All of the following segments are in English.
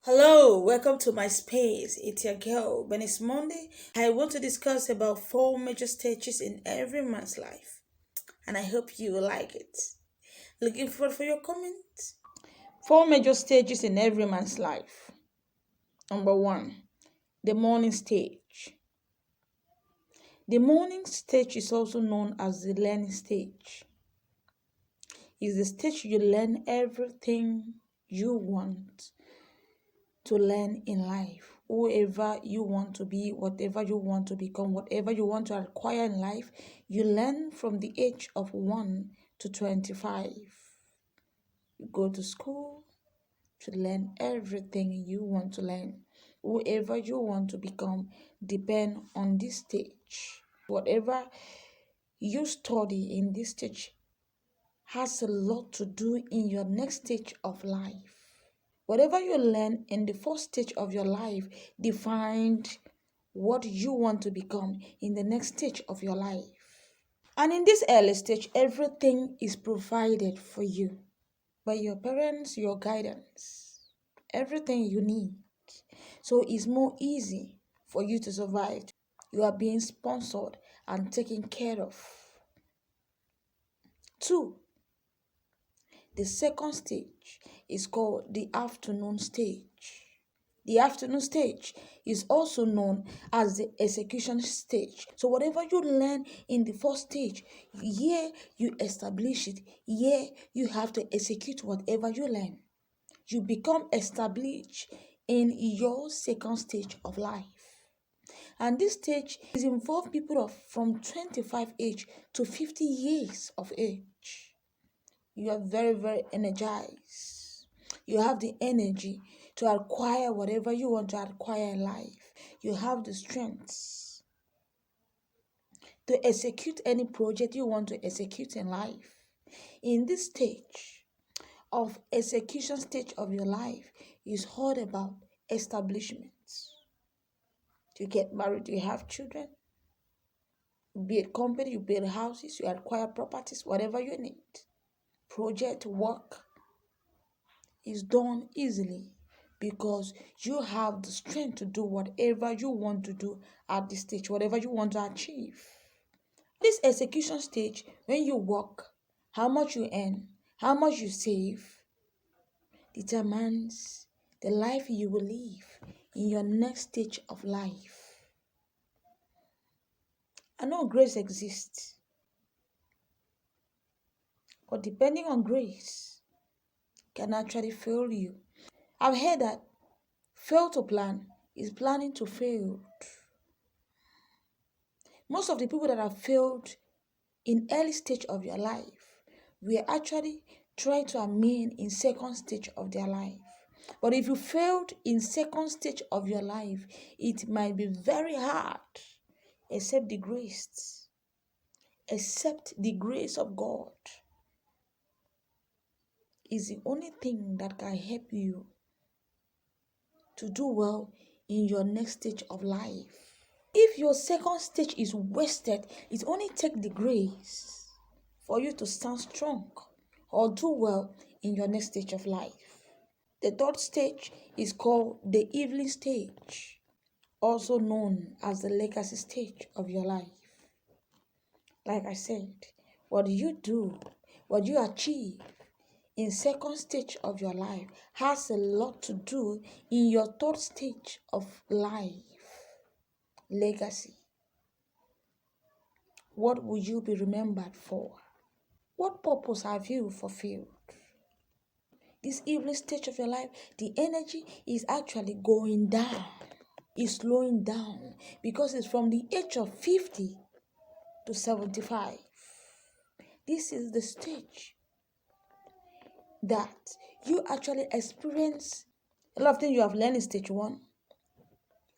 Hello, welcome to my space. It's your girl. When it's Monday, I want to discuss about four major stages in every man's life, and I hope you will like it. Looking forward for your comments. Four major stages in every man's life. Number one, the morning stage. The morning stage is also known as the learning stage. It's the stage you learn everything you want to learn in life. Whoever you want to be, whatever you want to become, whatever you want to acquire in life, you learn from the age of 1 to 25. You go to school to learn everything you want to learn. Whoever you want to become depend on this stage. Whatever you study in this stage has a lot to do in your next stage of life. Whatever you learn in the first stage of your life defined what you want to become in the next stage of your life. And in this early stage, everything is provided for you by your parents, your guidance, everything you need. So it's more easy for you to survive. You are being sponsored and taken care of. Two, the second stage is called the afternoon stage. The afternoon stage is also known as the execution stage. So whatever you learn in the first stage, here you establish it. Here you have to execute whatever you learn. You become established in your second stage of life. And this stage is involve people of from 25 age to 50 years of age. You are very, very energized. You have the energy to acquire whatever you want to acquire in life. You have the strength to execute any project you want to execute in life. In this stage of execution stage of your life is all about establishment. You get married, you have children, you build company, you build houses, you acquire properties, whatever you need. Project work is done easily because you have the strength to do whatever you want to do at this stage, whatever you want to achieve. This execution stage, when you work, how much you earn, how much you save, determines the life you will live in your next stage of life. I know grace exists, but depending on grace can actually fail you. I've heard that fail to plan is planning to fail. Most of the people that have failed in early stage of your life were actually trying to amend in second stage of their life. But if you failed in second stage of your life, it might be very hard, except the grace, except the grace of God is the only thing that can help you to do well in your next stage of life. If your second stage is wasted, it only takes the grace for you to stand strong or do well in your next stage of life. The third stage is called the evening stage, also known as the legacy stage of your life. Like I said, what you do, what you achieve in second stage of your life has a lot to do in your third stage of life. Legacy. What will you be remembered for? What purpose have you fulfilled? This evening stage of your life, the energy is actually going down. It's slowing down because it's from the age of 50 to 75. This is the stage that you actually experience a lot of things you have learned in stage 1,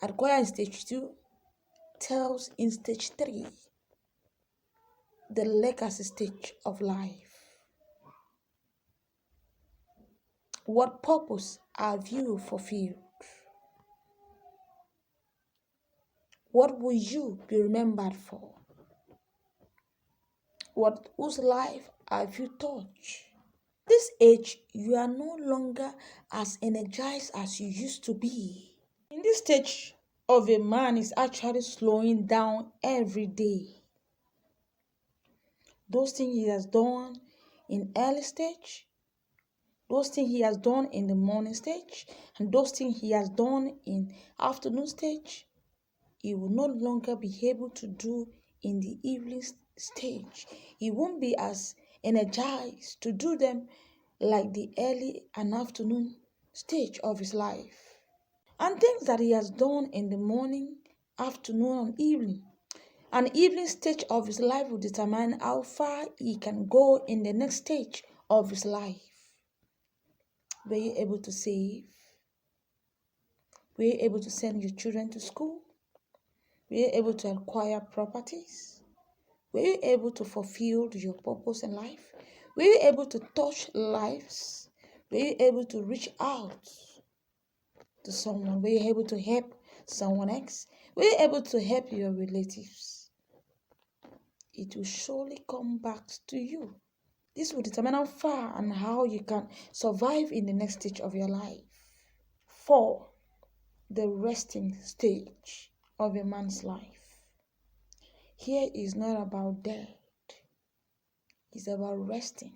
acquire in stage 2, tells in stage 3, the legacy stage of life. What purpose have you fulfilled? What will you be remembered for? Whose life have you touched? This age, you are no longer as energized as you used to be. In this stage of a man is actually slowing down every day. Those things he has done in early stage, those things he has done in the morning stage, and those things he has done in afternoon stage, he will no longer be able to do in the evening stage. He won't be as energized to do them like the early and afternoon stage of his life. And things that he has done in the morning, afternoon, and evening. An evening stage of his life will determine how far he can go in the next stage of his life. Were you able to save? Were you able to send your children to school? Were you able to acquire properties? Were you able to fulfill your purpose in life? Were you able to touch lives? Were you able to reach out to someone? Were you able to help someone else? Were you able to help your relatives? It will surely come back to you. This will determine how far and how you can survive in the next stage of your life. 4. The resting stage of a man's life. Here is not about death. It's about resting.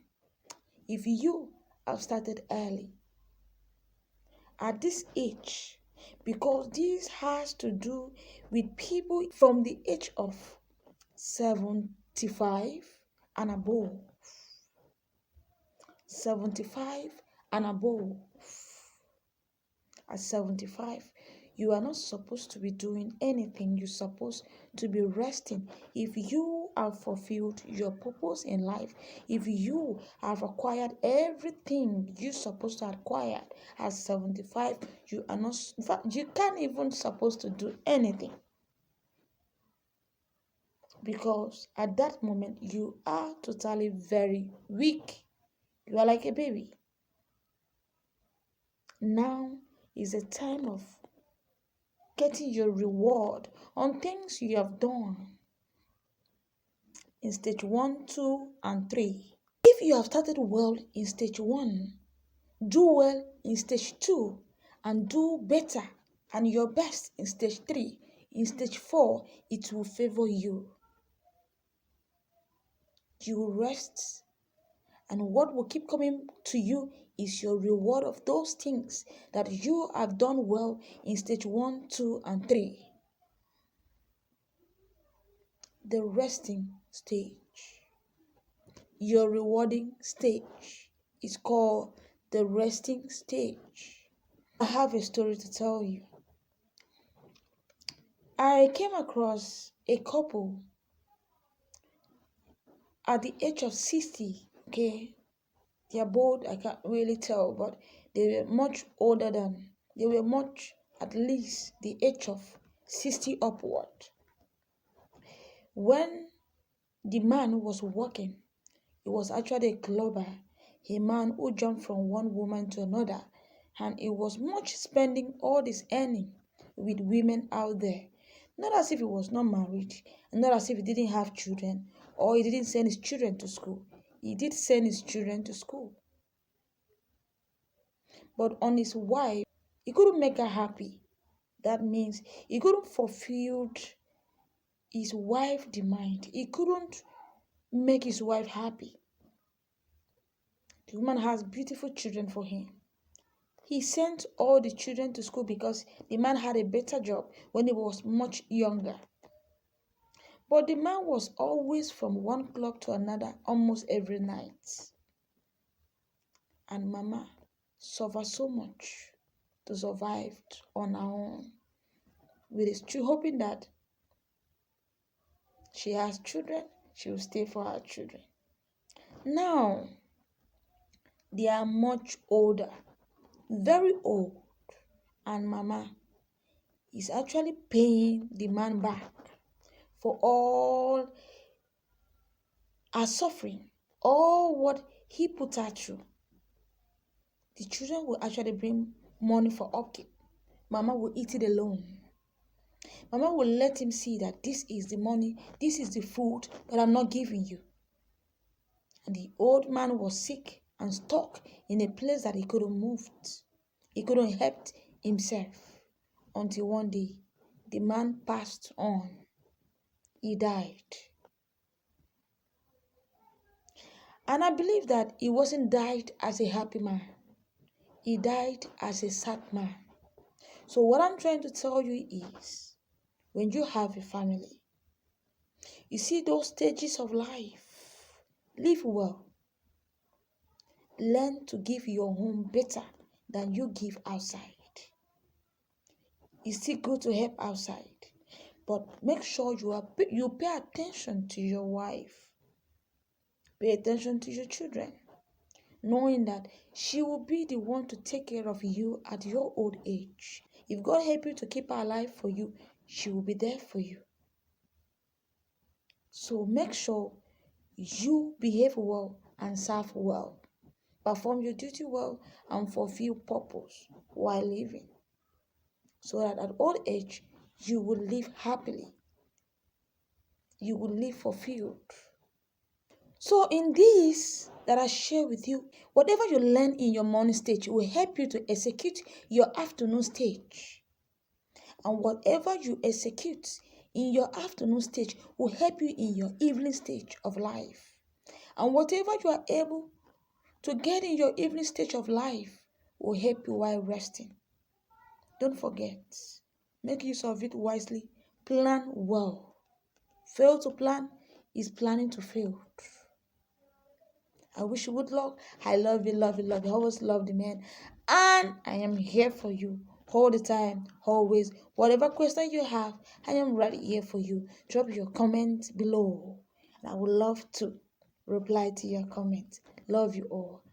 If you have started early, at this age, because this has to do with people from the age of 75 and above. 75 and above. At 75, you are not supposed to be doing anything. You're supposed to be resting. If you have fulfilled your purpose in life, if you have acquired everything you're supposed to acquire at 75, you are not, in fact, you can't even supposed to do anything. Because at that moment, you are totally very weak. You are like a baby. Now is a time of getting your reward on things you have done in stage 1, 2, and 3. If you have started well in stage 1, do well in stage 2, and do better and your best in stage 3. In stage 4, it will favor you. You will rest, and what will keep coming to you is your reward of those things that you have done well in stage 1, 2, and 3. The resting stage. Your rewarding stage is called the resting stage. I have a story to tell you. I came across a couple at the age of 60, okay? They are both, I can't really tell, but they were much, at least the age of 60 upward. When the man was working, he was actually a clubber, a man who jumped from one woman to another, and he was much spending all his earning with women out there. Not as if he was not married, and not as if he didn't have children, or he didn't send his children to school. He did send his children to school. But on his wife, he couldn't make her happy. That means he couldn't fulfill his wife's demand. He couldn't make his wife happy. The woman has beautiful children for him. He sent all the children to school because the man had a better job when he was much younger. But the man was always from one club to another almost every night. And Mama suffered so much to survive on her own, with his hoping that she has children, she will stay for her children. Now, they are much older, very old, and Mama is actually paying the man back for all her suffering, all what he put her through. The children will actually bring money for upkeep. Mama will eat it alone. Mama will let him see that this is the money, this is the food that I'm not giving you. And the old man was sick and stuck in a place that he couldn't move. He couldn't help himself until one day the man passed on. He died. And I believe that he wasn't died as a happy man. He died as a sad man. So what I'm trying to tell you is, when you have a family, you see those stages of life, live well. Learn to give your home better than you give outside. It's still good to help outside, but make sure you pay attention to your wife. Pay attention to your children, knowing that she will be the one to take care of you at your old age. If God help you to keep her alive for you, she will be there for you. So make sure you behave well and serve well. Perform your duty well and fulfill purpose while living, so that at old age you will live happily. You will live fulfilled. So in this that I share with you, whatever you learn in your morning stage will help you to execute your afternoon stage. And whatever you execute in your afternoon stage will help you in your evening stage of life. And whatever you are able to get in your evening stage of life will help you while resting. Don't forget, make use of it wisely. Plan well. Fail to plan is planning to fail. I wish you good luck. I love you, love you, love you. I always love the man. And I am here for you all the time, always. Whatever question you have, I am right here for you. Drop your comment below. And I would love to reply to your comment. Love you all.